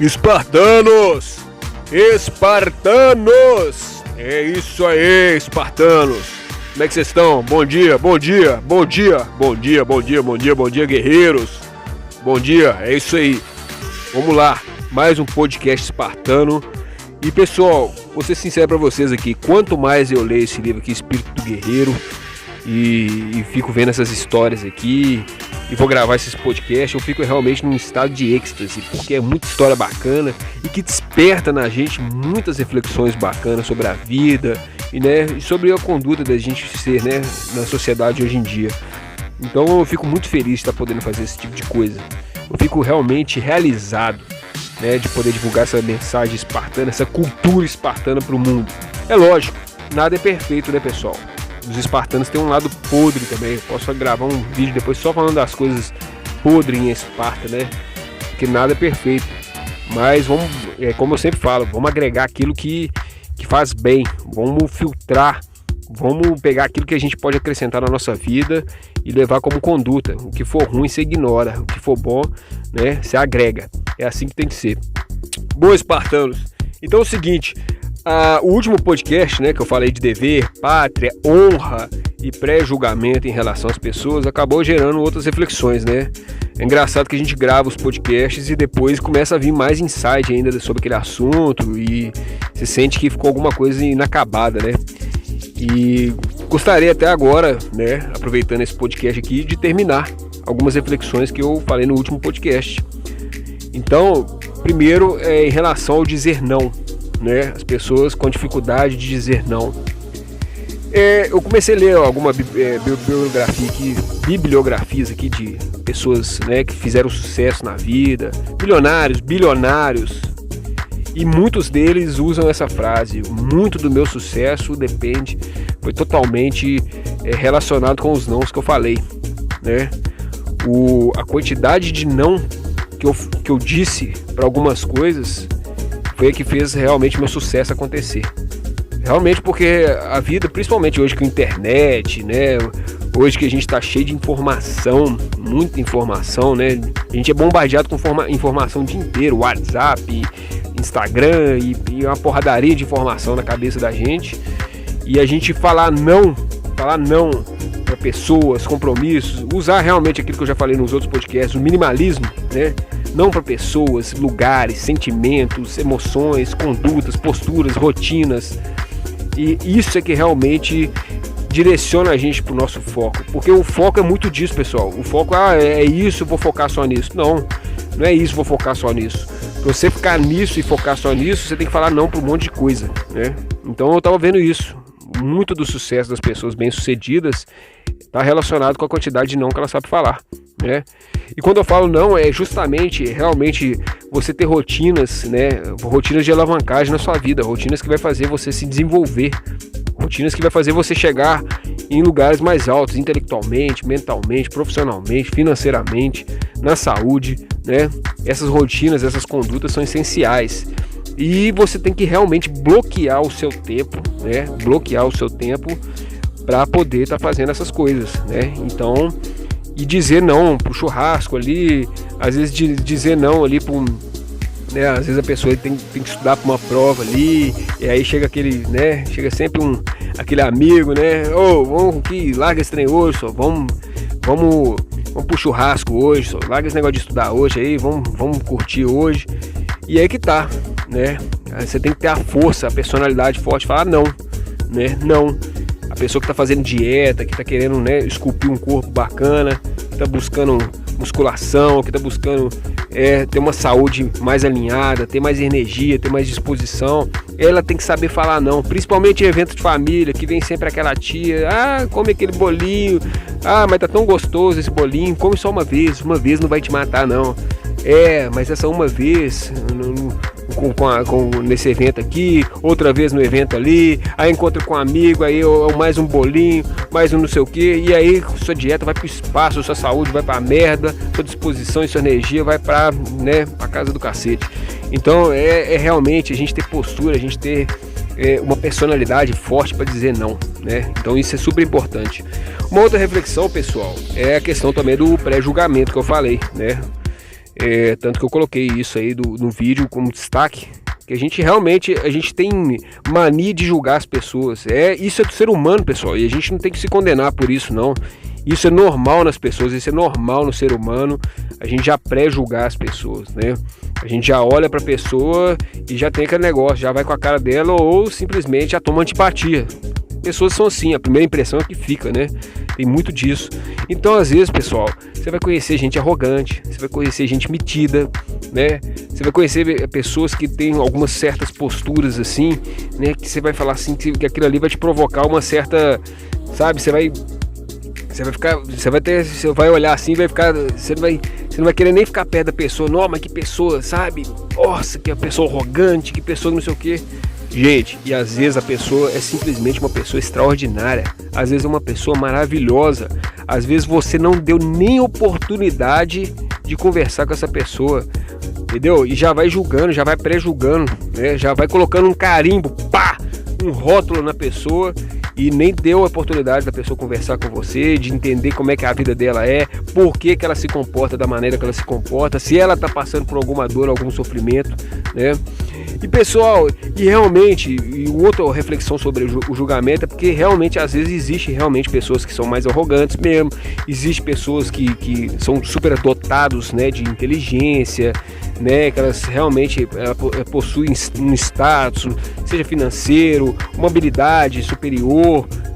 Espartanos! Espartanos! É isso aí, espartanos! Como é que vocês estão? Bom dia, bom dia, bom dia, bom dia, bom dia, bom dia, bom dia, guerreiros! Bom dia, é isso aí. Vamos lá, mais um podcast espartano. E pessoal, vou ser sincero pra vocês aqui, quanto mais eu leio esse livro aqui, Espírito do Guerreiro, e fico vendo essas histórias aqui, e vou gravar esses podcasts, eu fico realmente num estado de êxtase, porque é muita história bacana e que desperta na gente muitas reflexões bacanas sobre a vida e sobre a conduta da gente ser, na sociedade hoje em dia. Então eu fico muito feliz de estar podendo fazer esse tipo de coisa. Eu fico realmente realizado, de poder divulgar essa mensagem espartana, essa cultura espartana para o mundo. É lógico, nada é perfeito, pessoal? Os espartanos têm um lado podre também. Eu posso gravar um vídeo depois só falando das coisas podres em Esparta, Porque nada é perfeito. Mas vamos, como eu sempre falo, vamos agregar aquilo que faz bem. Vamos filtrar. Vamos pegar aquilo que a gente pode acrescentar na nossa vida e levar como conduta. O que for ruim, você ignora. O que for bom, você agrega. É assim que tem que ser. Bom, espartanos. Então é o seguinte... o último podcast, que eu falei de dever, pátria, honra e pré-julgamento em relação às pessoas, acabou gerando outras reflexões, É engraçado que a gente grava os podcasts e depois começa a vir mais insight ainda sobre aquele assunto e se sente que ficou alguma coisa inacabada, E gostaria até agora, aproveitando esse podcast aqui, de terminar algumas reflexões que eu falei no último podcast. Então, primeiro, em relação ao dizer não. As pessoas com dificuldade de dizer não. Eu comecei a ler alguma bibliografias aqui de pessoas que fizeram sucesso na vida, milionários, bilionários, e muitos deles usam essa frase: muito do meu sucesso foi totalmente relacionado com os nãos que eu falei, a quantidade de não que eu disse para algumas coisas foi a que fez realmente meu sucesso acontecer. Realmente, porque a vida, principalmente hoje com a internet, hoje que a gente está cheio de informação, muita informação, a gente é bombardeado com informação o dia inteiro, WhatsApp, Instagram e uma porradaria de informação na cabeça da gente. E a gente falar não para pessoas, compromissos, usar realmente aquilo que eu já falei nos outros podcasts, o minimalismo, não para pessoas, lugares, sentimentos, emoções, condutas, posturas, rotinas. E isso é que realmente direciona a gente para o nosso foco. Porque o foco é muito disso, pessoal. O foco é isso, eu vou focar só nisso. Não é isso, vou focar só nisso. Para você ficar nisso e focar só nisso, você tem que falar não para um monte de coisa. Então eu estava vendo isso. Muito do sucesso das pessoas bem-sucedidas está relacionado com a quantidade de não que ela sabe falar. E quando eu falo não, é justamente realmente você ter rotinas, rotinas de alavancagem na sua vida, rotinas que vai fazer você se desenvolver, rotinas que vai fazer você chegar em lugares mais altos, intelectualmente, mentalmente, profissionalmente, financeiramente, na saúde, Essas rotinas, essas condutas são essenciais. E você tem que realmente bloquear o seu tempo, bloquear o seu tempo para poder estar fazendo essas coisas, Então, e dizer não pro churrasco ali, às vezes dizer não ali para às vezes a pessoa tem que estudar para uma prova ali, e aí chega aquele, chega sempre aquele amigo, vamos que larga esse trem hoje, só vamos pro churrasco hoje, só larga esse negócio de estudar hoje aí, vamos curtir hoje. E aí que tá, Você tem que ter a força, a personalidade forte, falar não, Não. A pessoa que tá fazendo dieta, que tá querendo, esculpir um corpo bacana, que tá buscando musculação, que tá buscando ter uma saúde mais alinhada, ter mais energia, ter mais disposição, ela tem que saber falar não, principalmente em eventos de família, que vem sempre aquela tia, come aquele bolinho, mas tá tão gostoso esse bolinho, come só uma vez não vai te matar não. Mas essa uma vez nesse evento aqui, outra vez no evento ali, aí encontra com um amigo, aí mais um bolinho, mais um não sei o que, e aí sua dieta vai pro espaço, sua saúde vai pra merda, sua disposição e sua energia vai pra casa do cacete. Então realmente a gente ter postura, a gente ter uma personalidade forte para dizer não, Então isso é super importante. Uma outra reflexão, pessoal, é a questão também do pré-julgamento que eu falei, Tanto que eu coloquei isso aí no vídeo como destaque, que a gente tem mania de julgar as pessoas. Isso é do ser humano, pessoal, e a gente não tem que se condenar por isso, não. Isso é normal nas pessoas, isso é normal no ser humano. A gente já pré-julgar as pessoas, né? A gente já olha pra pessoa e já tem aquele negócio, já vai com a cara dela ou simplesmente já toma antipatia. Pessoas são assim, a primeira impressão é que fica, né? Tem muito disso. Então, às vezes, pessoal, você vai conhecer gente arrogante, você vai conhecer gente metida, né? Você vai conhecer pessoas que têm algumas certas posturas assim, né? Que você vai falar assim, que aquilo ali vai te provocar uma certa, sabe? Você vai olhar assim, você não vai querer nem ficar perto da pessoa. Não, mas que pessoa, sabe? Nossa, que pessoa arrogante, que pessoa não sei o que. Gente, e às vezes a pessoa é simplesmente uma pessoa extraordinária. Às vezes é uma pessoa maravilhosa. Às vezes você não deu nem oportunidade de conversar com essa pessoa, entendeu? E já vai julgando, já vai pré-julgando, né? Já vai colocando um carimbo, pá, um rótulo na pessoa. E nem deu a oportunidade da pessoa conversar com você, de entender como é que a vida dela é, por que ela se comporta da maneira que ela se comporta, se ela está passando por alguma dor, algum sofrimento, né? E pessoal, e realmente, e outra reflexão sobre o julgamento é porque realmente às vezes existe realmente pessoas que são mais arrogantes mesmo, existe pessoas que são super dotados, né, de inteligência, né, que elas realmente possuem um status, seja financeiro, uma habilidade superior,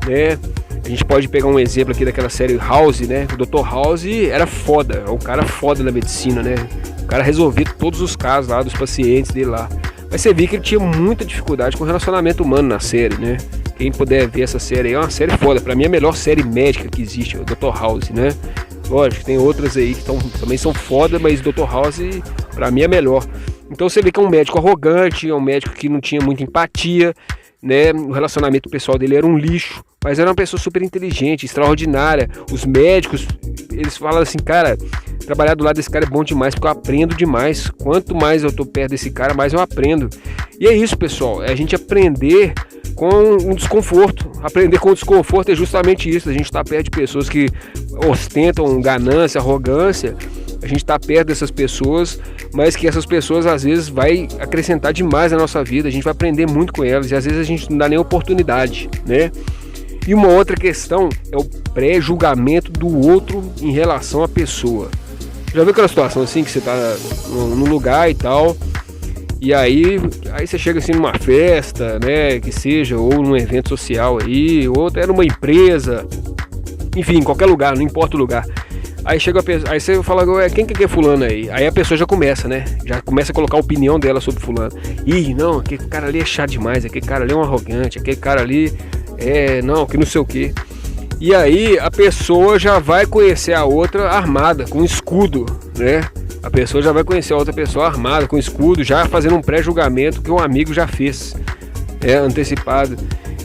né? A gente pode pegar um exemplo aqui daquela série House, né? O Dr. House era foda, é um cara foda na medicina, né? O cara resolvia todos os casos lá dos pacientes dele lá. Mas você vê que ele tinha muita dificuldade com o relacionamento humano na série, né? Quem puder ver essa série aí, é uma série foda. Pra mim é a melhor série médica que existe, o Dr. House, né? Lógico, tem outras aí que também são foda, mas Dr. House pra mim é melhor. Então você vê que é um médico arrogante, é um médico que não tinha muita empatia, né? O relacionamento pessoal dele era um lixo, mas era uma pessoa super inteligente, extraordinária. Os médicos, eles falam assim, cara, trabalhar do lado desse cara é bom demais, porque eu aprendo demais. Quanto mais eu tô perto desse cara, mais eu aprendo. E é isso, pessoal, é a gente aprender com um desconforto. Aprender com o desconforto é justamente isso, a gente tá perto de pessoas que ostentam ganância, arrogância. A gente está perto dessas pessoas, mas que essas pessoas às vezes vai acrescentar demais na nossa vida, a gente vai aprender muito com elas e às vezes a gente não dá nem oportunidade, né? E uma outra questão é o pré-julgamento do outro em relação à pessoa. Já viu aquela situação assim que você está num lugar e tal, e aí você chega assim numa festa, né, que seja, ou num evento social aí, ou até numa empresa, enfim, em qualquer lugar, não importa o lugar. Aí chega a pessoa, aí você fala, quem que é fulano aí? Aí a pessoa já começa, né? Já começa a colocar a opinião dela sobre fulano. Ih, não, aquele cara ali é chato demais, aquele cara ali é um arrogante, aquele cara ali que não sei o que. E aí a pessoa já vai conhecer a outra armada, com escudo, né? A pessoa já vai conhecer a outra pessoa armada, com escudo, já fazendo um pré-julgamento que um amigo já fez, antecipado.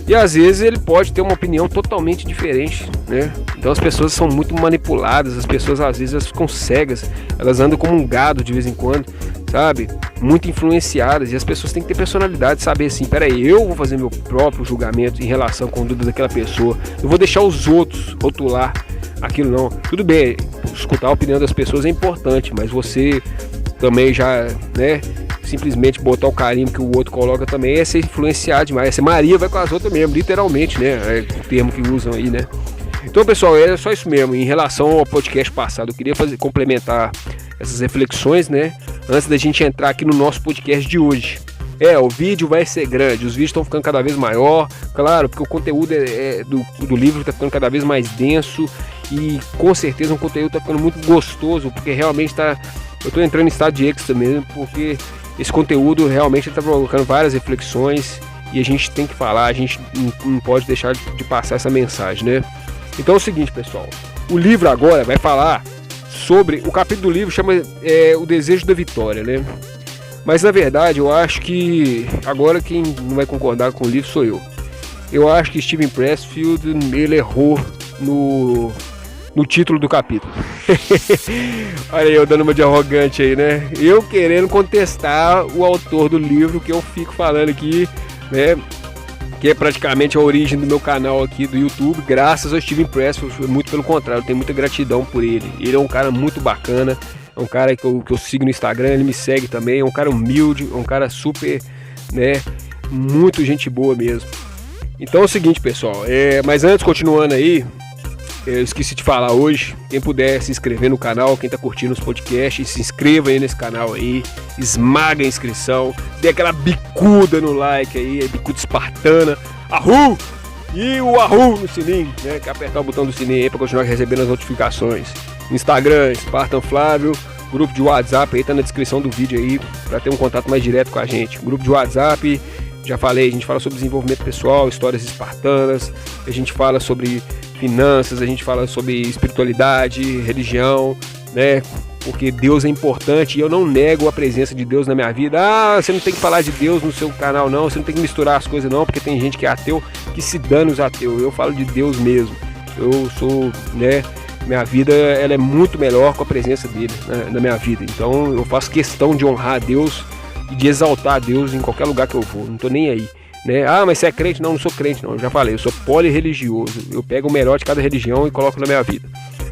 E às vezes ele pode ter uma opinião totalmente diferente, né? Então as pessoas são muito manipuladas, as pessoas às vezes elas ficam cegas, elas andam como um gado de vez em quando, sabe? Muito influenciadas, e as pessoas têm que ter personalidade, saber assim, peraí, eu vou fazer meu próprio julgamento em relação à conduta daquela pessoa, eu vou deixar os outros rotular aquilo não. Tudo bem, escutar a opinião das pessoas é importante, mas você também já, né, simplesmente botar o carimbo que o outro coloca também é ser influenciado demais, é ser Maria vai com as outras mesmo, literalmente, né, é o termo que usam aí, né. Então, pessoal, é só isso mesmo. Em relação ao podcast passado, eu queria complementar essas reflexões, né, antes da gente entrar aqui no nosso podcast de hoje. O vídeo vai ser grande, os vídeos estão ficando cada vez maior, claro, porque o conteúdo do livro está ficando cada vez mais denso e com certeza o conteúdo está ficando muito gostoso, porque realmente eu estou entrando em estado de êxtase mesmo, porque esse conteúdo realmente está provocando várias reflexões e a gente tem que falar, a gente não pode deixar de passar essa mensagem, né? Então é o seguinte, pessoal, o livro agora vai falar sobre, o capítulo do livro chama O Desejo da Vitória, né? Mas na verdade eu acho que agora quem não vai concordar com o livro sou eu. Eu acho que Steven Pressfield ele errou no título do capítulo. Olha aí, eu dando uma de arrogante aí, né? Eu querendo contestar o autor do livro que eu fico falando aqui, né? Que é praticamente a origem do meu canal aqui do YouTube, graças ao Steven Pressfield. Muito pelo contrário, eu tenho muita gratidão por ele. Ele é um cara muito bacana, é um cara que eu sigo no Instagram, ele me segue também, é um cara humilde, é um cara super, né, muito gente boa mesmo. Então é o seguinte, pessoal, mas antes, continuando aí, eu esqueci de falar hoje, quem puder se inscrever no canal, quem tá curtindo os podcasts, se inscreva aí nesse canal aí, esmaga a inscrição, dê aquela bicuda no like aí, bicuda espartana, arru! E o arru no sininho, né, que é apertar o botão do sininho aí pra continuar recebendo as notificações. Instagram, Spartan Flávio, grupo de WhatsApp aí tá na descrição do vídeo aí, pra ter um contato mais direto com a gente. Grupo de WhatsApp, já falei, a gente fala sobre desenvolvimento pessoal, histórias espartanas, a gente fala sobre finanças, a gente fala sobre espiritualidade, religião, né? Porque Deus é importante e eu não nego a presença de Deus na minha vida. Ah, você não tem que falar de Deus no seu canal não, você não tem que misturar as coisas não, porque tem gente que é ateu, que se dane os ateus. Eu falo de Deus mesmo. Eu sou, né, minha vida ela é muito melhor com a presença dele, né, na minha vida. Então eu faço questão de honrar a Deus e de exaltar a Deus em qualquer lugar que eu vou, não tô nem aí, né? Ah, mas você é crente? Não, não sou crente não, eu já falei, eu sou polirreligioso, eu pego o melhor de cada religião e coloco na minha vida.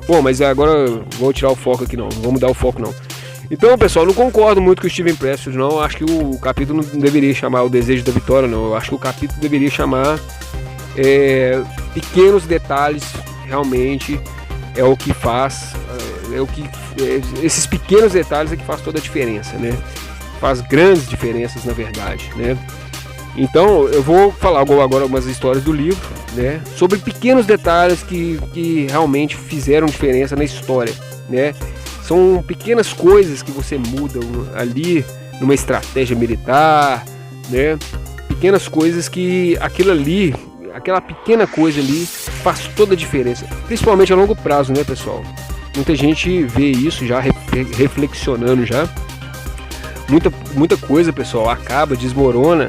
Bom, mas agora vou tirar o foco aqui não vou mudar o foco não. Então, pessoal, não concordo muito com o Steven Pressfield não, acho que o capítulo não deveria chamar O Desejo da Vitória não, eu acho que o capítulo deveria chamar Pequenos Detalhes, realmente é o que faz, esses pequenos detalhes é que faz toda a diferença, né? Faz grandes diferenças na verdade, né? Então eu vou falar agora algumas histórias do livro, né? Sobre pequenos detalhes que realmente fizeram diferença na história, né? São pequenas coisas que você muda ali numa estratégia militar, né? Pequenas coisas que aquela pequena coisa ali faz toda a diferença, principalmente a longo prazo, né, pessoal? Muita gente vê isso já reflexionando já. Muita coisa, pessoal, acaba, desmorona.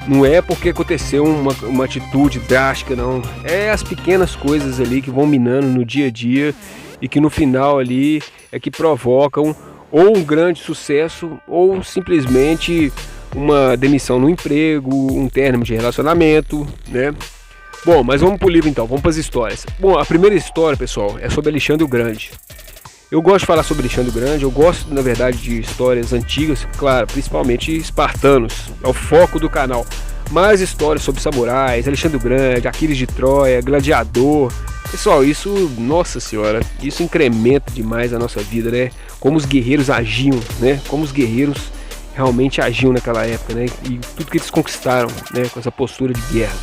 Não é porque aconteceu uma atitude drástica, não. É as pequenas coisas ali que vão minando no dia a dia e que no final ali é que provocam ou um grande sucesso ou simplesmente uma demissão no emprego, um término de relacionamento, né? Bom, mas vamos pro livro então, vamos para as histórias. Bom, a primeira história, pessoal, é sobre Alexandre o Grande. Eu gosto de falar sobre Alexandre o Grande, eu gosto, na verdade, de histórias antigas, claro, principalmente espartanos, é o foco do canal. Mais histórias sobre samurais, Alexandre o Grande, Aquiles de Troia, gladiador. Pessoal, isso, nossa senhora, isso incrementa demais a nossa vida, né? Como os guerreiros agiam, né? Como os guerreiros realmente agiam naquela época, né? E tudo que eles conquistaram, né? Com essa postura de guerra.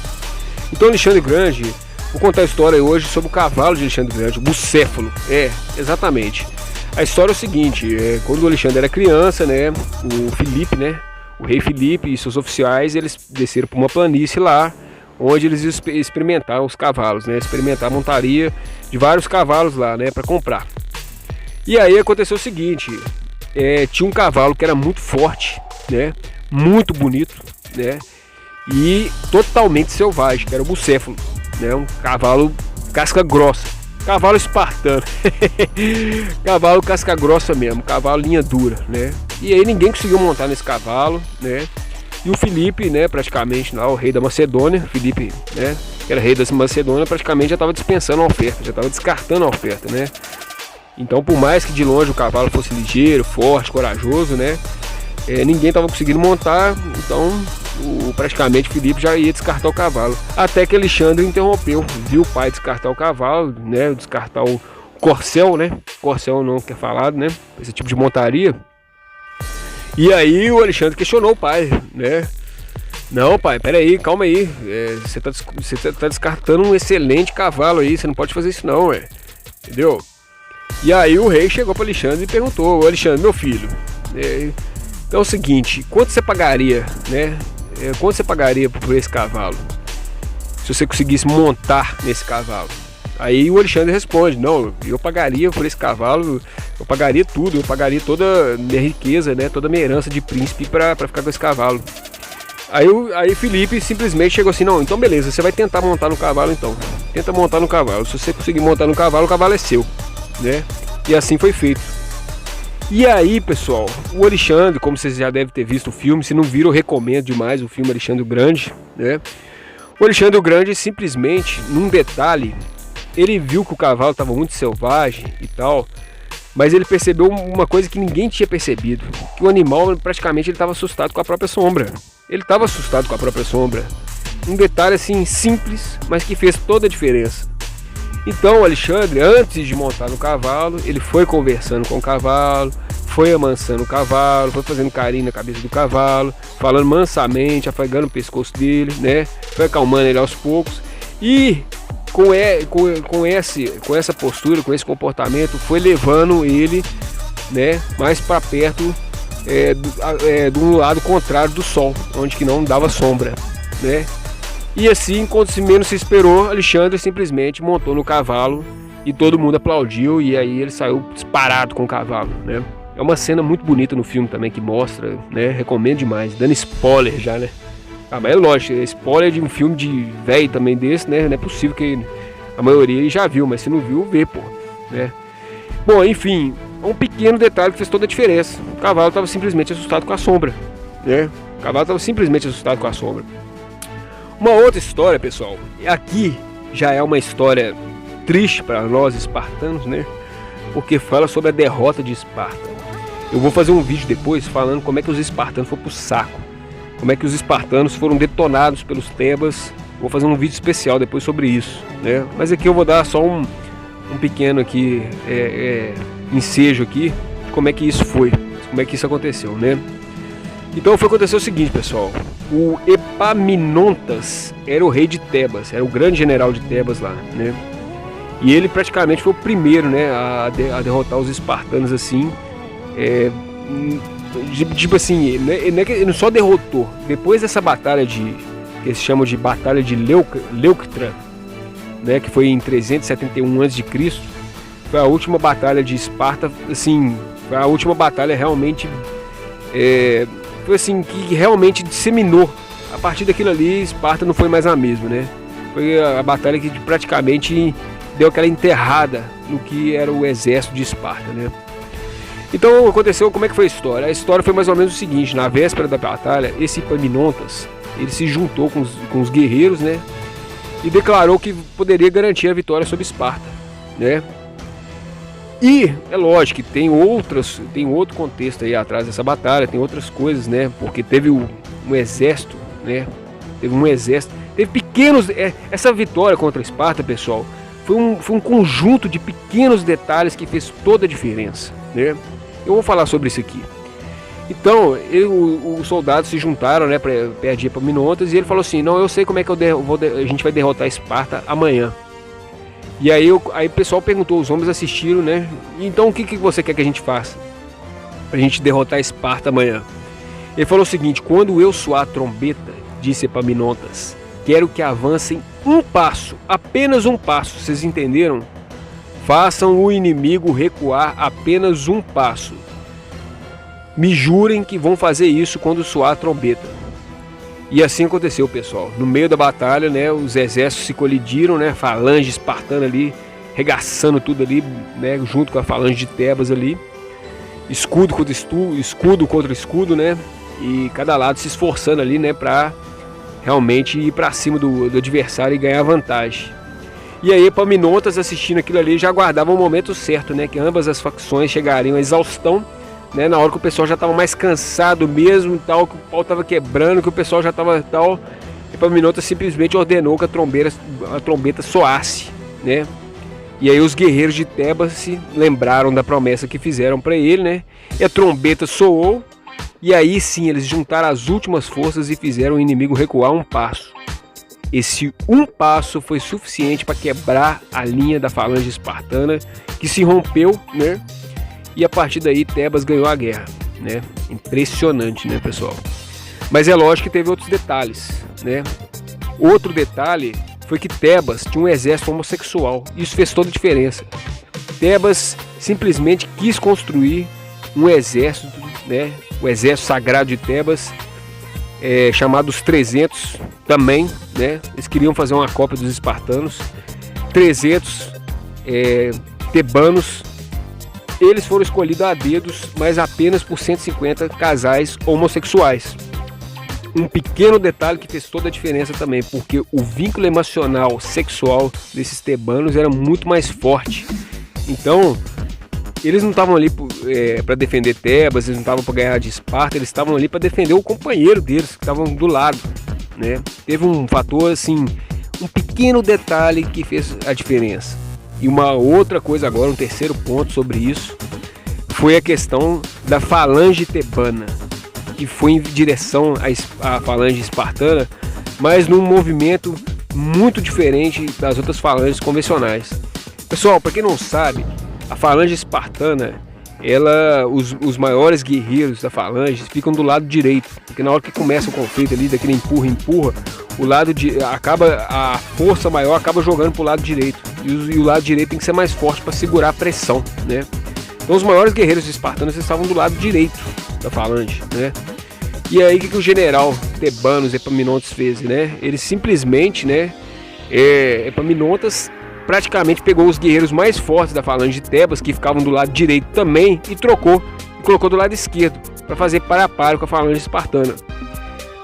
Então, Alexandre o Grande... Vou contar a história hoje sobre o cavalo de Alexandre o Grande, o Bucéfalo. Exatamente. A história é o seguinte, quando o Alexandre era criança, né, o Filipe, né, o rei Filipe e seus oficiais, eles desceram para uma planície lá, onde eles experimentaram os cavalos, né, experimentaram a montaria de vários cavalos lá, né, para comprar. E aí aconteceu o seguinte, tinha um cavalo que era muito forte, né, muito bonito, né, e totalmente selvagem, que era o Bucéfalo. Né, um cavalo casca grossa, cavalo espartano, cavalo casca grossa mesmo, cavalo linha dura, né? E aí ninguém conseguiu montar nesse cavalo, né? E o Filipe, né, praticamente lá, o rei da Macedônia, Filipe, né, que era rei da Macedônia, praticamente já estava dispensando a oferta, já estava descartando a oferta, né? Então, por mais que de longe o cavalo fosse ligeiro, forte, corajoso, né, ninguém estava conseguindo montar, então praticamente Filipe já ia descartar o cavalo. Até que Alexandre interrompeu, viu o pai descartar o cavalo, né, descartar o corcel, né, corcel não quer falado, né, esse tipo de montaria. E aí o Alexandre questionou o pai, né, não pai, peraí, calma aí, você tá descartando um excelente cavalo aí, você não pode fazer isso não, entendeu? E aí o rei chegou para Alexandre e perguntou, Alexandre, meu filho, então é o seguinte, quanto você pagaria, né? Quanto você pagaria por esse cavalo? Se você conseguisse montar nesse cavalo? Aí o Alexandre responde, não, eu pagaria por esse cavalo, eu pagaria tudo, eu pagaria toda a minha riqueza, né? Toda a minha herança de príncipe para ficar com esse cavalo. Aí Filipe simplesmente chegou assim, não, então beleza, você vai tentar montar no cavalo então. Tenta montar no cavalo, se você conseguir montar no cavalo, o cavalo é seu, né? E assim foi feito. E aí, pessoal, o Alexandre, como vocês já devem ter visto o filme, se não viram, eu recomendo demais o filme Alexandre o Grande, né? O Alexandre o Grande simplesmente, num detalhe, ele viu que o cavalo estava muito selvagem e tal, Mas ele percebeu uma coisa que ninguém tinha percebido, que o animal praticamente ele estava assustado com a própria sombra. Ele estava assustado com a própria sombra. Um detalhe assim simples, mas que fez toda a diferença. Então o Alexandre, antes de montar no cavalo, ele foi conversando com o cavalo, foi amansando o cavalo, foi fazendo carinho na cabeça do cavalo, falando mansamente, afagando o pescoço dele, né? Foi acalmando ele aos poucos e com essa postura, com esse comportamento, foi levando ele, né, mais para perto do lado contrário do sol, onde que não dava sombra, né? E assim, quando menos se esperou, Alexandre simplesmente montou no cavalo e todo mundo aplaudiu, e aí ele saiu disparado com o cavalo, né? É uma cena muito bonita no filme também que mostra, né? Recomendo demais, dando spoiler já, né? Ah, mas é lógico, spoiler de um filme de velho também desse, né? Não é possível que a maioria já viu, mas se não viu, vê, pô, né? Bom, enfim, um pequeno detalhe que fez toda a diferença. O cavalo estava simplesmente assustado com a sombra, né? O cavalo estava simplesmente assustado com a sombra. Uma outra história, pessoal, aqui já é uma história triste para nós espartanos, né? Porque fala sobre a derrota de Esparta. Eu vou fazer um vídeo depois falando como é que os espartanos foram pro saco, como é que os espartanos foram detonados pelos tebas. Vou fazer um vídeo especial depois sobre isso, né? Mas aqui eu vou dar só um pequeno aqui ensejo aqui de como é que isso foi, como é que isso aconteceu, né? Então aconteceu o seguinte, pessoal. O Epaminondas era o rei de Tebas, era o grande general de Tebas lá, né? E ele praticamente foi o primeiro, né, a derrotar os espartanos assim. Tipo assim, ele não só derrotou. Depois dessa batalha que eles chamam de batalha de Leuctra, né, que foi em 371 a.C., foi a última batalha de Esparta, assim, foi a última batalha realmente, foi assim, que realmente disseminou. A partir daquilo ali, Esparta não foi mais a mesma, né? Foi a batalha que praticamente deu aquela enterrada no que era o exército de Esparta, né? Então aconteceu, como é que foi a história? A história foi mais ou menos o seguinte: na véspera da batalha, esse Epaminondas, ele se juntou com os guerreiros, né? E declarou que poderia garantir a vitória sobre Esparta, né? E é lógico que tem outro contexto aí atrás dessa batalha, tem outras coisas, né? Porque teve um exército, né? Teve pequenos. Essa vitória contra Esparta, pessoal, foi um conjunto de pequenos detalhes que fez toda a diferença, né? Eu vou falar sobre isso aqui. Então, os soldados se juntaram, né, perto de Epaminondas, e ele falou assim: não, eu sei como é que a gente vai derrotar Esparta amanhã. E aí o pessoal perguntou, os homens assistiram, né? Então o que você quer que a gente faça pra gente derrotar Esparta amanhã? Ele falou o seguinte: quando eu soar a trombeta, disse Epaminondas, quero que avancem um passo, apenas um passo, vocês entenderam? Façam o inimigo recuar apenas um passo. Me jurem que vão fazer isso quando soar a trombeta. E assim aconteceu, pessoal. No meio da batalha, né, os exércitos se colidiram, né, falange espartana ali, regaçando tudo ali, né, junto com a falange de Tebas ali. Escudo contra escudo, né, e cada lado se esforçando ali, né, para realmente ir para cima do adversário e ganhar vantagem. E aí Epaminondas, assistindo aquilo ali, já aguardava o momento certo, né, que ambas as facções chegariam à exaustão, né, na hora que o pessoal já estava mais cansado mesmo e tal, que o pau estava quebrando, que o pessoal já estava tal, Epaminondas simplesmente ordenou que a trombeta soasse, né? E aí os guerreiros de Tebas se lembraram da promessa que fizeram para ele, né? E a trombeta soou, e aí sim eles juntaram as últimas forças e fizeram o inimigo recuar um passo. Esse um passo foi suficiente para quebrar a linha da falange espartana, que se rompeu, né? E a partir daí Tebas ganhou a guerra, né? Impressionante, né, pessoal? Mas é lógico que teve outros detalhes, né? Outro detalhe foi que Tebas tinha um exército homossexual. Isso fez toda a diferença. Tebas simplesmente quis construir um exército, né? O exército sagrado de Tebas, chamado os 300 também, né? Eles queriam fazer uma cópia dos espartanos. 300 tebanos. Eles foram escolhidos a dedos, mas apenas por 150 casais homossexuais. Um pequeno detalhe que fez toda a diferença também, porque o vínculo emocional sexual desses tebanos era muito mais forte. Então, eles não estavam ali para defender Tebas, eles não estavam para ganhar de Esparta, eles estavam ali para defender o companheiro deles, que estavam do lado, né? Teve um fator assim, um pequeno detalhe que fez a diferença. E uma outra coisa agora, um terceiro ponto sobre isso, foi a questão da falange tebana, que foi em direção à falange espartana, mas num movimento muito diferente das outras falanges convencionais. Pessoal, para quem não sabe, a falange espartana, os maiores guerreiros da falange ficam do lado direito, porque na hora que começa o conflito ali, daquele empurra, a força maior acaba jogando para o lado direito, e o lado direito tem que ser mais forte para segurar a pressão, né? Então os maiores guerreiros espartanos estavam do lado direito da falange, né? E aí o que o general Tebanos Epaminondas fez, né? Ele simplesmente, né, Epaminondas praticamente pegou os guerreiros mais fortes da falange de Tebas, que ficavam do lado direito também, e colocou do lado esquerdo, para fazer par a par com a falange espartana.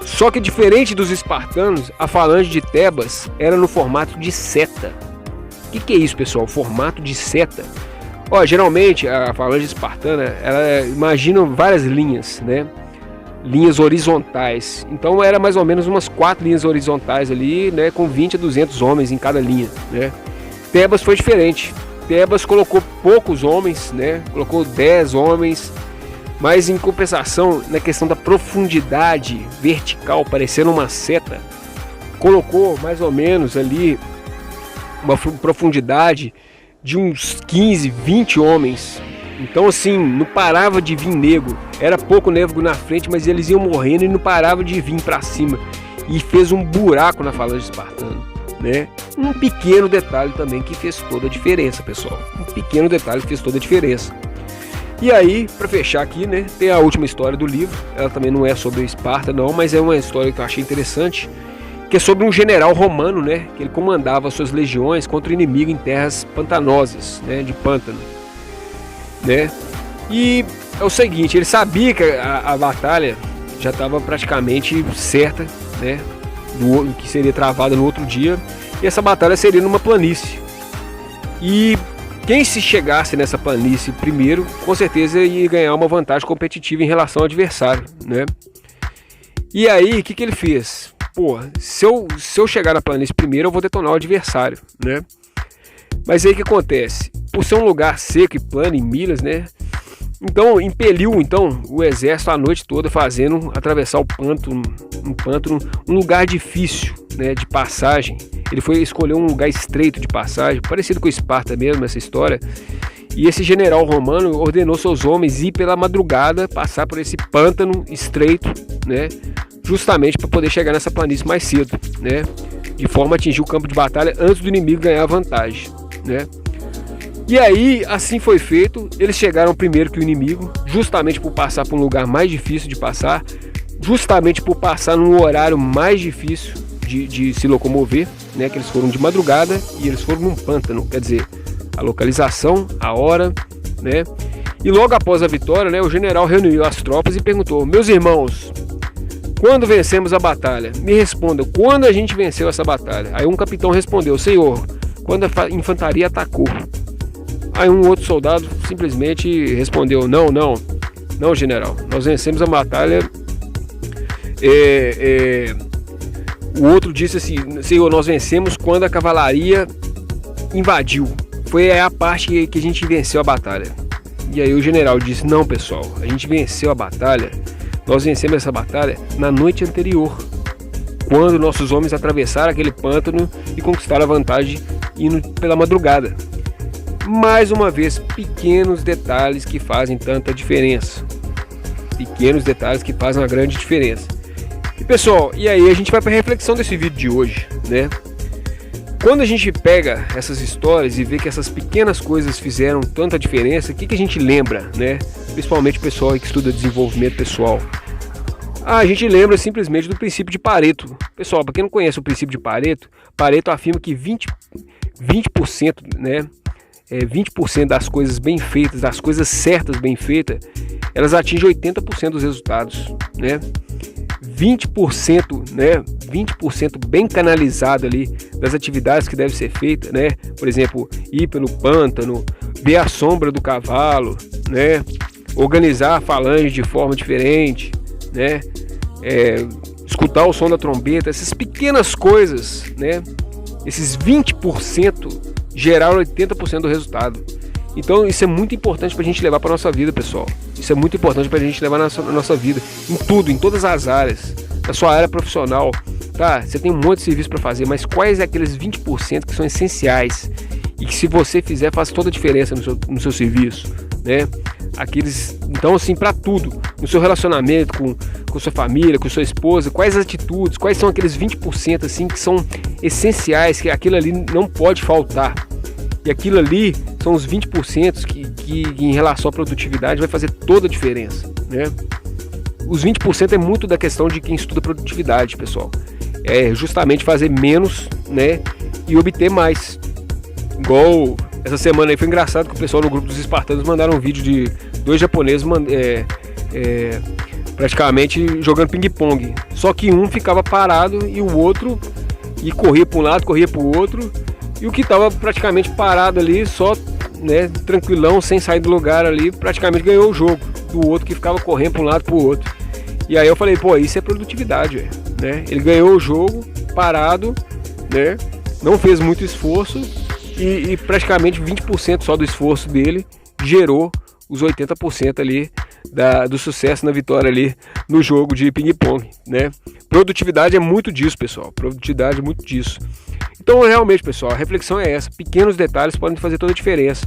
Só que diferente dos espartanos, a falange de Tebas era no formato de seta. O que é isso, pessoal? Formato de seta. Geralmente a falange espartana, imagina várias linhas, né? Linhas horizontais. Então era mais ou menos umas 4 linhas horizontais ali, né? Com 20 a 200 homens em cada linha, né? Tebas foi diferente. Tebas colocou poucos homens, né? Colocou 10 homens, mas em compensação, na questão da profundidade vertical, parecendo uma seta, colocou mais ou menos ali uma profundidade de uns 15, 20 homens. Então assim, não parava de vir nego. Era pouco nego na frente, mas eles iam morrendo e não parava de vir para cima. E fez um buraco na falange espartana, né? Um pequeno detalhe também que fez toda a diferença, pessoal. Um pequeno detalhe que fez toda a diferença. E aí, para fechar aqui, né, tem a última história do livro. Ela também não é sobre Esparta, não, mas é uma história que eu achei interessante, que é sobre um general romano, né, que ele comandava suas legiões contra o inimigo em terras pantanosas, né, de pântano, né? E é o seguinte, ele sabia que a batalha já estava praticamente certa, né, que seria travada no outro dia, e essa batalha seria numa planície. E quem se chegasse nessa planície primeiro, com certeza ia ganhar uma vantagem competitiva em relação ao adversário, né? E aí, o que ele fez? Se eu chegar na planície primeiro, eu vou detonar o adversário, né? Mas aí o que acontece? Por ser um lugar seco e plano, em milhas, né? Então, impeliu o exército a noite toda fazendo atravessar um pântano, um lugar difícil, né, de passagem. Ele foi escolher um lugar estreito de passagem, parecido com Esparta mesmo, essa história. E esse general romano ordenou seus homens ir pela madrugada, passar por esse pântano estreito, né, justamente para poder chegar nessa planície mais cedo, né, de forma a atingir o campo de batalha antes do inimigo ganhar vantagem, né. E aí, assim foi feito. Eles chegaram primeiro que o inimigo, justamente por passar por um lugar mais difícil de passar, justamente por passar num horário mais difícil de se locomover, né? Que eles foram de madrugada e eles foram num pântano, quer dizer, a localização, a hora, né? E logo após a vitória, né, o general reuniu as tropas e perguntou: meus irmãos, quando vencemos a batalha? Me respondam, quando a gente venceu essa batalha? Aí um capitão respondeu: senhor, quando a infantaria atacou. Aí um outro soldado simplesmente respondeu: não, general, nós vencemos a batalha. O outro disse assim: senhor, nós vencemos quando a cavalaria invadiu. Foi a parte que a gente venceu a batalha. E aí o general disse: não, pessoal, a gente venceu a batalha. Nós vencemos essa batalha na noite anterior, quando nossos homens atravessaram aquele pântano e conquistaram a vantagem indo pela madrugada. Mais uma vez, pequenos detalhes que fazem tanta diferença. Pequenos detalhes que fazem uma grande diferença. E pessoal, e aí a gente vai para a reflexão desse vídeo de hoje, né? Quando a gente pega essas histórias e vê que essas pequenas coisas fizeram tanta diferença, o que a gente lembra, né? Principalmente o pessoal que estuda desenvolvimento pessoal. A gente lembra simplesmente do princípio de Pareto. Pessoal, para quem não conhece o princípio de Pareto, Pareto afirma que 20%, né? 20% das coisas bem feitas, das coisas certas bem feitas, elas atingem 80% dos resultados, né? 20%, né? 20% bem canalizado ali das atividades que devem ser feitas, né? Por exemplo, ir pelo pântano, ver a sombra do cavalo, né? Organizar a falange de forma diferente, né? Escutar o som da trombeta, essas pequenas coisas, né? Esses 20% geraram 80% do resultado. Então isso é muito importante para a gente levar para nossa vida, pessoal. Isso é muito importante para a gente levar na nossa vida, em tudo, em todas as áreas. Na sua área profissional, tá? Você tem um monte de serviço para fazer, mas quais é aqueles 20% que são essenciais e que, se você fizer, faz toda a diferença no seu serviço, né? Então, assim, para tudo, no seu relacionamento com sua família, com sua esposa, quais atitudes, quais são aqueles 20% assim que são essenciais, que aquilo ali não pode faltar. E aquilo ali são os 20% que em relação à produtividade vai fazer toda a diferença, né? Os 20% é muito da questão de quem estuda produtividade, pessoal. É justamente fazer menos, né, e obter mais. Igual essa semana aí foi engraçado que o pessoal no grupo dos espartanos mandaram um vídeo de 2 japoneses praticamente jogando ping-pong. Só que um ficava parado e o outro corria para um lado, corria para o outro. E o que estava praticamente parado ali, só, né, tranquilão, sem sair do lugar ali, praticamente ganhou o jogo do outro que ficava correndo para um lado para o outro. E aí eu falei, pô, isso é produtividade, né? Ele ganhou o jogo parado, né? Não fez muito esforço e praticamente 20% só do esforço dele gerou os 80% ali do sucesso na vitória ali no jogo de ping-pong, né? Produtividade é muito disso, pessoal. Produtividade é muito disso. Então, realmente, pessoal, a reflexão é essa. Pequenos detalhes podem fazer toda a diferença,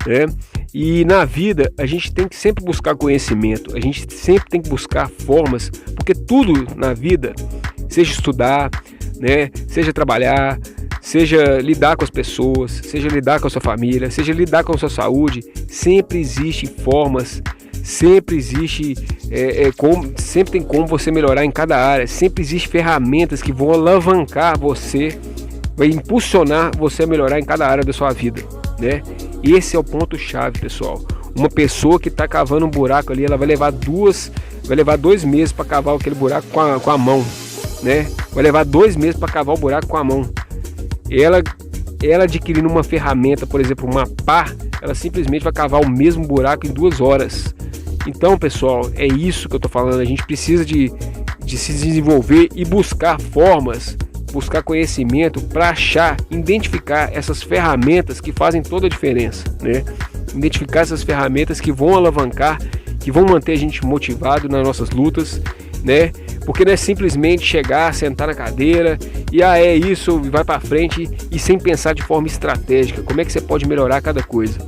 né? E na vida, a gente tem que sempre buscar conhecimento. A gente sempre tem que buscar formas, porque tudo na vida, seja estudar, né? Seja trabalhar, seja lidar com as pessoas, seja lidar com a sua família, seja lidar com a sua saúde, sempre existem formas, sempre existe, sempre tem como você melhorar em cada área, sempre existem ferramentas que vão alavancar você, vai impulsionar você a melhorar em cada área da sua vida, né? Esse é o ponto chave, pessoal. Uma pessoa que está cavando um buraco ali, ela vai levar 2 meses para cavar aquele buraco com a mão, né? Vai levar 2 meses para cavar o buraco com a mão. Ela adquirindo uma ferramenta, por exemplo, uma pá, ela simplesmente vai cavar o mesmo buraco em 2 horas. Então, pessoal, é isso que eu estou falando. A gente precisa de se desenvolver e buscar formas, buscar conhecimento para identificar essas ferramentas que fazem toda a diferença, né? Identificar essas ferramentas que vão alavancar, que vão manter a gente motivado nas nossas lutas, né? Porque não é simplesmente chegar, sentar na cadeira e é isso, vai para frente e sem pensar de forma estratégica. Como é que você pode melhorar cada coisa?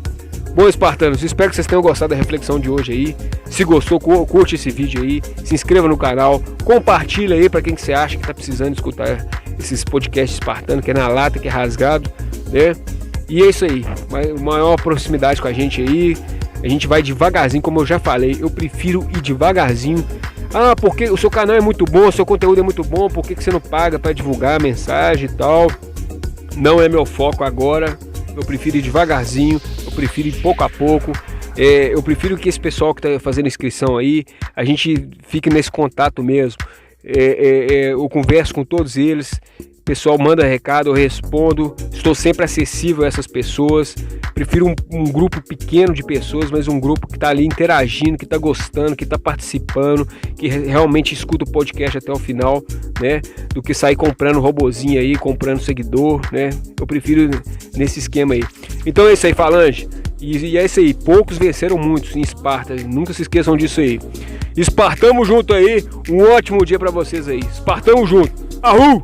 Bom, espartanos, espero que vocês tenham gostado da reflexão de hoje aí. Se gostou, curte esse vídeo aí, se inscreva no canal, compartilha aí para quem que você acha que está precisando escutar esses podcasts espartanos, que é na lata, que é rasgado, né? E é isso aí, maior proximidade com a gente aí. A gente vai devagarzinho, como eu já falei, eu prefiro ir devagarzinho. Ah, porque o seu canal é muito bom, o seu conteúdo é muito bom, por que você não paga para divulgar a mensagem e tal? Não é meu foco agora, eu prefiro ir devagarzinho, eu prefiro ir pouco a pouco. Eu prefiro que esse pessoal que está fazendo inscrição aí, a gente fique nesse contato mesmo. Eu converso com todos eles, o pessoal manda recado, eu respondo, estou sempre acessível a essas pessoas. Prefiro um grupo pequeno de pessoas, mas um grupo que está ali interagindo, que está gostando, que está participando, que realmente escuta o podcast até o final, né? Do que sair comprando robozinho aí, comprando seguidor, né? Eu prefiro nesse esquema aí. Então é isso aí, Falange. E é isso aí, poucos venceram muitos em Esparta, nunca se esqueçam disso aí. Espartamos junto aí, um ótimo dia pra vocês aí. Espartamos junto. Ahul!